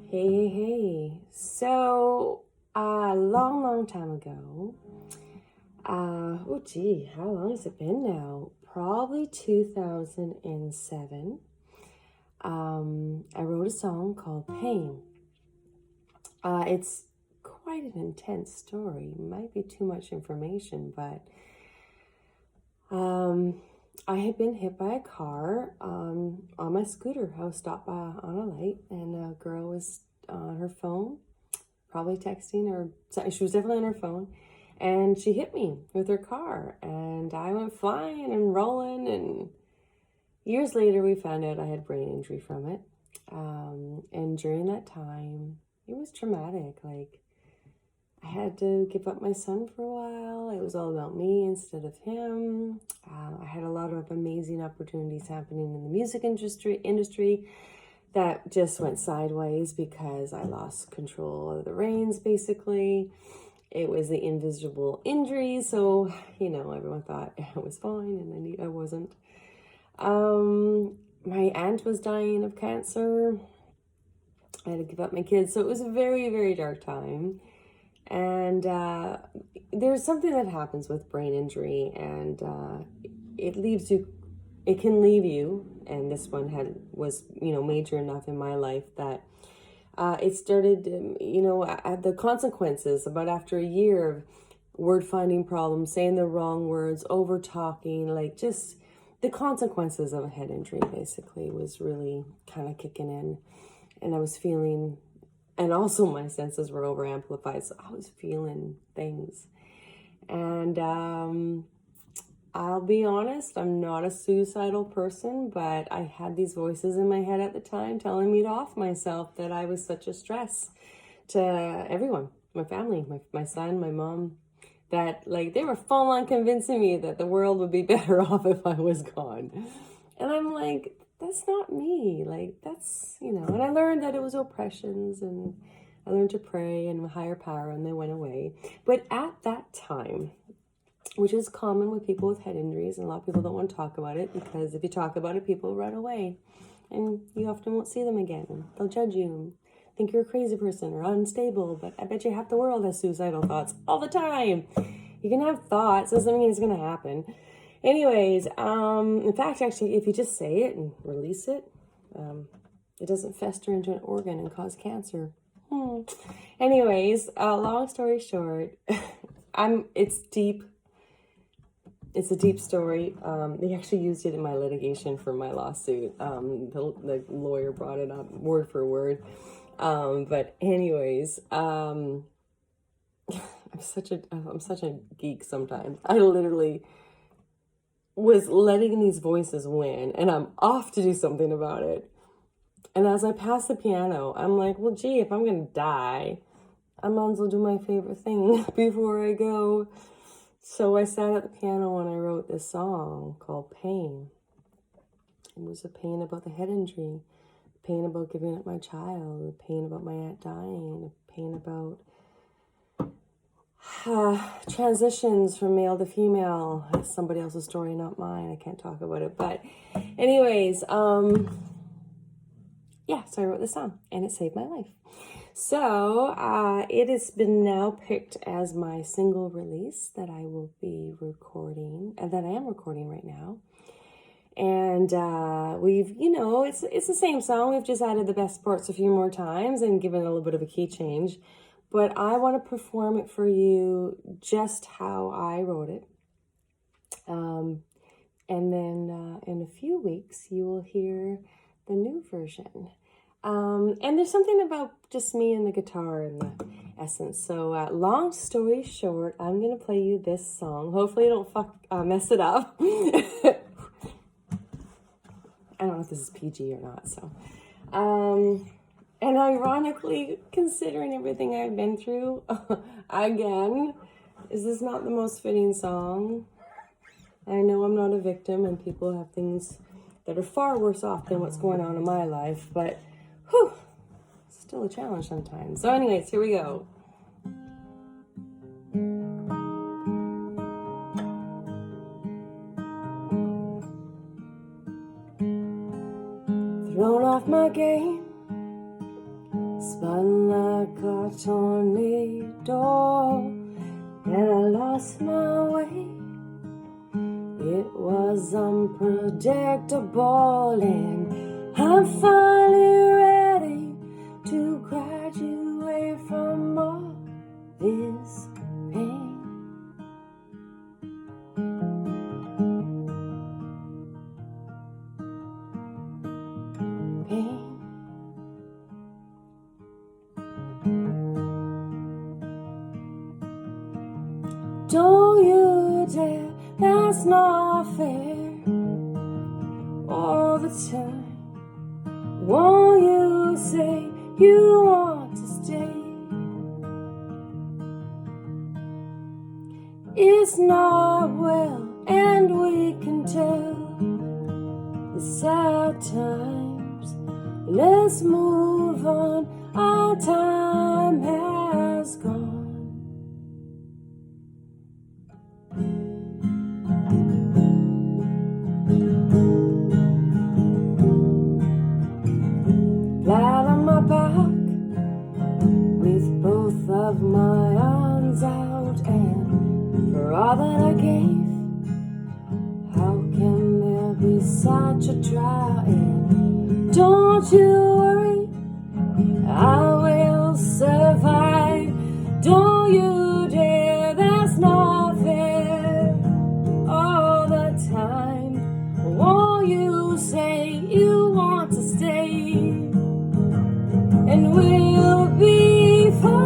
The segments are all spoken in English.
Hey. So, a long time ago, how long has it been now? Probably 2007. I wrote a song called PAiN. It's quite an intense story. Might be too much information, but I had been hit by a car on my scooter. I was stopped by on a light, and a girl was on her phone, probably texting or something. She was definitely on her phone, and she hit me with her car, and I went flying and rolling. And years later, we found out I had brain injury from it. And during that time, it was traumatic. Like, I had to give up my son for a while. It was all about me instead of him. I had a lot of amazing opportunities happening in the music industry that just went sideways because I lost control of the reins, basically. It was the invisible injury, so, everyone thought I was fine, and I wasn't. My aunt was dying of cancer. I had to give up my kids, so it was a very, very dark time. And there's something that happens with brain injury, and it can leave you. And this one was major enough in my life that it started, the consequences about after a year of word finding problems, saying the wrong words, over talking, like just the consequences of a head injury basically was really kind of kicking in. And I was feeling, and also my senses were over amplified, so I was feeling things. And I'll be honest, I'm not a suicidal person, but I had these voices in my head at the time telling me to off myself, that I was such a stress to everyone, my family, my son, my mom, that like they were full on convincing me that the world would be better off if I was gone. And I'm like, that's not me. Like, that's, and I learned that it was oppressions, and I learned to pray and a higher power, and they went away. But at that time, which is common with people with head injuries, and a lot of people don't want to talk about it, because if you talk about it, people run away, and you often won't see them again, and they'll judge you and think you're a crazy person or unstable. But I bet you half the world has suicidal thoughts all the time. You can have thoughts, doesn't mean it's going to happen. Anyways, in fact, actually, if you just say it and release it, it doesn't fester into an organ and cause cancer. Anyways, long story short, it's deep. It's a deep story. They actually used it in my litigation for my lawsuit. The lawyer brought it up word for word. But anyways, I'm such a geek sometimes. I literally was letting these voices win, and I'm off to do something about it. And as I pass the piano, I'm like, well, gee, if I'm going to die, I might as well do my favorite thing before I go. So I sat at the piano and I wrote this song called PAiN. It was a pain about the head injury, pain about giving up my child, pain about my aunt dying, pain about transitions from male to female. It's somebody else's story, not mine. I can't talk about it. But anyways, so I wrote this song, and it saved my life. So it has been now picked as my single release that I will be recording, and that I am recording right now. And we've, it's the same song. We've just added the best parts a few more times and given it a little bit of a key change. But I want to perform it for you just how I wrote it. And then in a few weeks, you will hear the new version. And there's something about just me and the guitar and the essence. So long story short, I'm going to play you this song. Hopefully I don't mess it up. I don't know if this is PG or not. So, and ironically, considering everything I've been through, again, is this not the most fitting song? I know I'm not a victim, and people have things that are far worse off than what's going on in my life, but it's still a challenge sometimes. So anyways, here we go. Thrown off my game, spun like a tornado, and I lost my way. It was unpredictable, and I'm finally ready to graduate from all this pain. Pain. Don't you dare, that's not fair. All the time, won't you say you want to stay? It's not well, and we can tell the sad times. Let's move on, our time has gone. Flat on my back, with both of my arms out, and for all that I gave, how can there be such a trial? And don't you worry, I will survive. Don't you dare, that's not fair. All the time, won't you say you want to stay? And we'll be fine.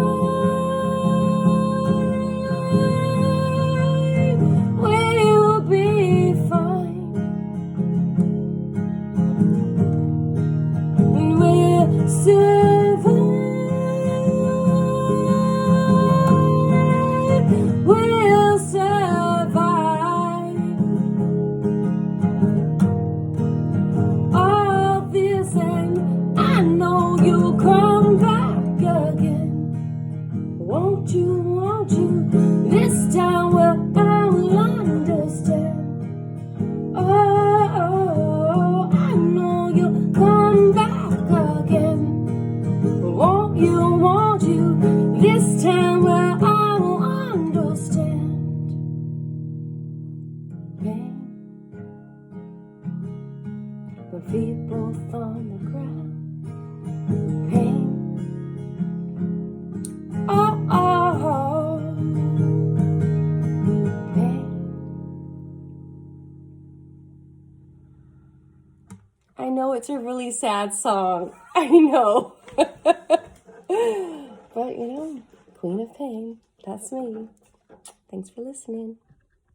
We'll be fine. And we'll survive. We'll survive. All this, and I know you'll come back again. Won't you, won't you? This time, well, I'll understand. Oh, I know you'll come back again. Won't you? This time, well, I'll understand. Pain. When feet both on the ground. Pain. Oh, pain. I know it's a really sad song. I know. But, you know, Queen of Pain. That's me. Thanks for listening.